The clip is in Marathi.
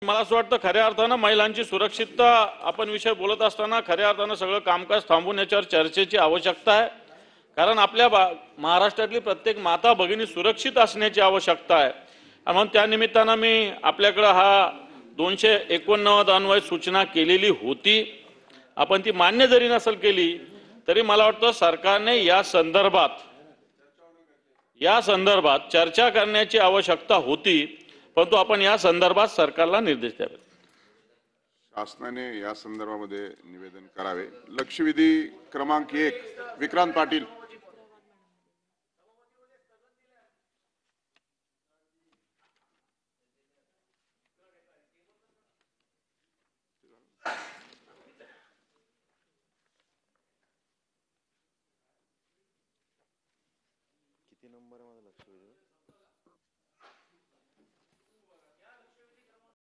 मला असं वाटतं खऱ्या अर्थानं महिलांची सुरक्षितता आपण विषय बोलत असताना खऱ्या अर्थानं सगळं कामकाज थांबून याच्यावर चर्चेची आवश्यकता आहे। कारण आपल्या महाराष्ट्रातली प्रत्येक माता भगिनी सुरक्षित असण्याची आवश्यकता आहे। म्हणून त्या निमित्तानं मी आपल्याकडे हा 289 अन्वय सूचना केलेली होती। आपण ती मान्य जरी नसेल केली तरी मला वाटतं सरकारने या संदर्भात चर्चा करण्याची आवश्यकता होती, परंतु आपण या संदर्भात सरकारला निर्देश द्यावे। शासनाने या संदर्भामध्ये निवेदन करावे। लक्षवेधी क्रमांक 1 विक्रांत पाटील। किती नंबर आहे माझा लक्षवेधी?